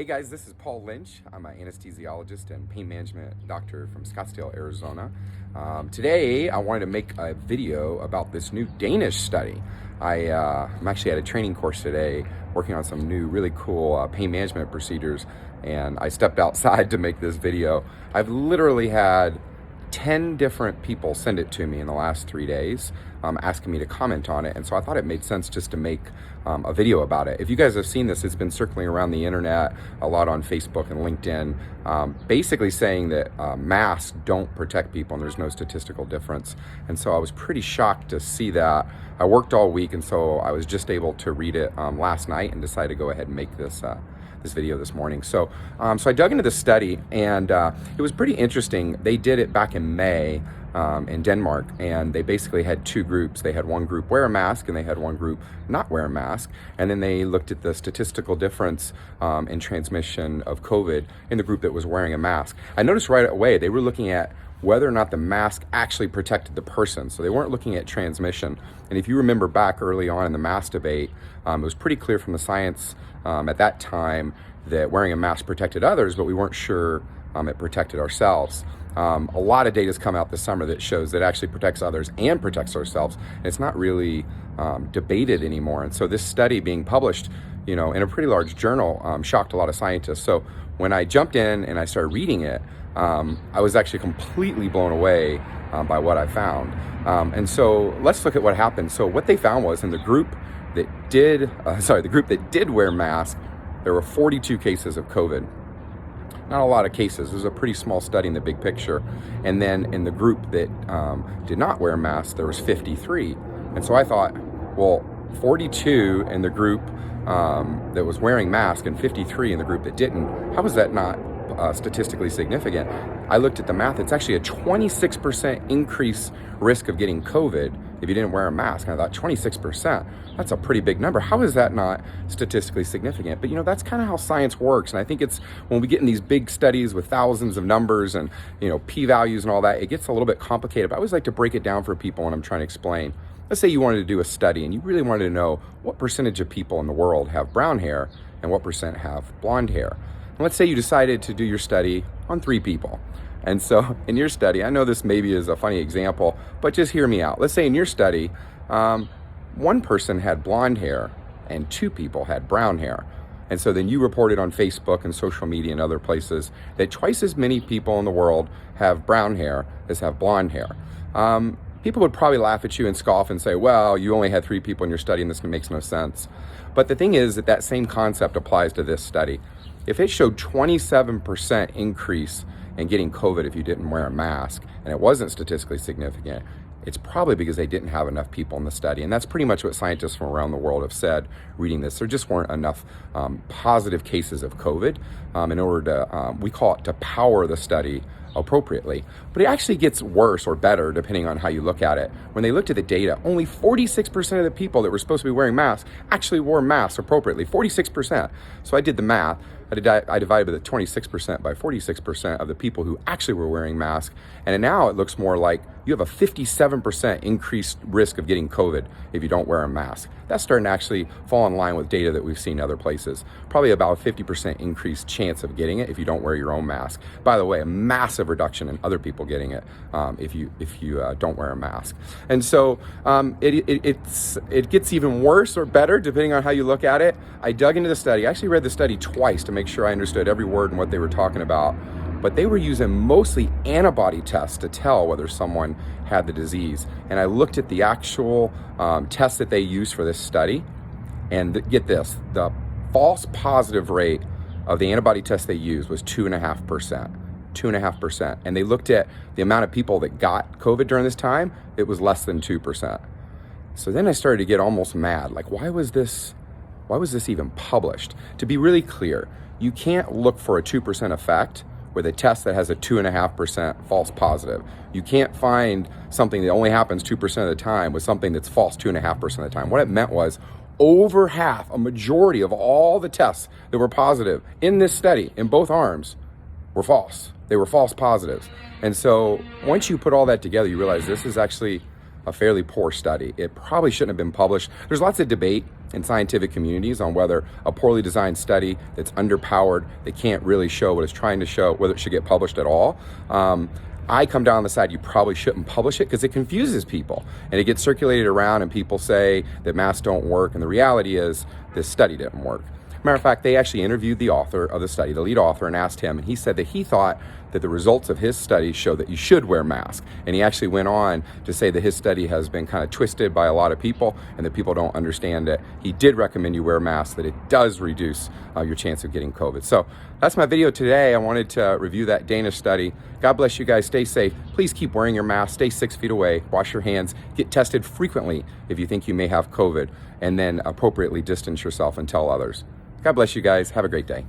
Hey guys, this is Paul Lynch. I'm an anesthesiologist and pain management doctor from Scottsdale, Arizona. Today, I wanted to make a video about this new Danish study. I'm actually at a training course today working on some new really cool pain management procedures, and I stepped outside to make this video. I've literally had 10 different people send it to me in the last 3 days, asking me to comment on it. And so I thought it made sense just to make a video about it. If you guys have seen this, it's been circling around the internet a lot on Facebook and LinkedIn, basically saying that masks don't protect people and there's no statistical difference. And so I was pretty shocked to see that. I worked all week, and so I was just able to read it last night and decided to go ahead and make this video this morning. So I dug into the study, and it was pretty interesting. They did it back in May in Denmark, and they basically had two groups. They had one group wear a mask, and they had one group not wear a mask. And then they looked at the statistical difference in transmission of COVID in the group that was wearing a mask. I noticed right away they were looking at whether or not the mask actually protected the person. So they weren't looking at transmission. And if you remember back early on in the mask debate, it was pretty clear from the science at that time that wearing a mask protected others, but we weren't sure it protected ourselves. A lot of data has come out this summer that shows that it actually protects others and protects ourselves. And it's not really debated anymore. And so this study being published, in a pretty large journal shocked a lot of scientists. So when I jumped in and I started reading it, I was actually completely blown away by what I found. And so let's look at what happened. So what they found was in the group that did wear masks, there were 42 cases of COVID. Not a lot of cases. It was a pretty small study in the big picture. And then in the group that did not wear masks, there was 53. And so I thought, well, 42 in the group that was wearing masks and 53 in the group that didn't, how is that not statistically significant? I looked at the math. It's actually a 26% increase risk of getting COVID if you didn't wear a mask. And I thought 26%, that's a pretty big number. How is that not statistically significant? But that's kind of how science works. And I think it's when we get in these big studies with thousands of numbers and p-values and all that, it gets a little bit complicated. But I always like to break it down for people when I'm trying to explain. Let's say you wanted to do a study and you really wanted to know what percentage of people in the world have brown hair and what percent have blonde hair. And let's say you decided to do your study on 3 people. And so in your study, I know this maybe is a funny example, but just hear me out. Let's say in your study, one person had blonde hair and 2 people had brown hair. And so then you reported on Facebook and social media and other places that twice as many people in the world have brown hair as have blonde hair. People would probably laugh at you and scoff and say, well, you only had 3 people in your study and this makes no sense. But the thing is that same concept applies to this study. If it showed 27% increase in getting COVID if you didn't wear a mask, and it wasn't statistically significant, it's probably because they didn't have enough people in the study. And that's pretty much what scientists from around the world have said reading this. There just weren't enough positive cases of COVID in order to, we call it to power the study appropriately. But it actually gets worse or better depending on how you look at it. When they looked at the data, only 46% of the people that were supposed to be wearing masks actually wore masks appropriately, 46%. So I did the math. I divided the 26% by 46% of the people who actually were wearing masks. And now it looks more like you have a 57% increased risk of getting COVID if you don't wear a mask. That's starting to actually fall in line with data that we've seen other places. Probably about a 50% increased chance of getting it if you don't wear your own mask. By the way, a massive reduction in other people getting it if you don't wear a mask. And so it gets even worse or better depending on how you look at it. I dug into the study. I actually read the study twice to make sure I understood every word and what they were talking about. But they were using mostly antibody tests to tell whether someone had the disease. And I looked at the actual tests that they used for this study. And get this, the false positive rate of the antibody test they used was 2.5%. 2.5%. And they looked at the amount of people that got COVID during this time, it was less than 2%. So then I started to get almost mad. Like, why was this even published? To be really clear, you can't look for a 2% effect with a test that has a 2.5% false positive. You can't find something that only happens 2% of the time with something that's false 2.5% of the time. What it meant was over half, a majority of all the tests that were positive in this study, in both arms, were false. They were false positives. And so once you put all that together, you realize this is actually a fairly poor study. It probably shouldn't have been published. There's lots of debate in scientific communities on whether a poorly designed study that's underpowered, that can't really show what it's trying to show, whether it should get published at all. I come down on the side, you probably shouldn't publish it because it confuses people and it gets circulated around and people say that masks don't work, and the reality is this study didn't work. Matter of fact, they actually interviewed the author of the study, the lead author, and asked him, and he said that he thought that the results of his study show that you should wear masks. And he actually went on to say that his study has been kind of twisted by a lot of people and that people don't understand it. He did recommend you wear masks, that it does reduce your chance of getting COVID. So that's my video today. I wanted to review that Danish study. God bless you guys. Stay safe. Please keep wearing your mask. Stay 6 feet away. Wash your hands. Get tested frequently if you think you may have COVID, and then appropriately distance yourself and tell others. God bless you guys. Have a great day.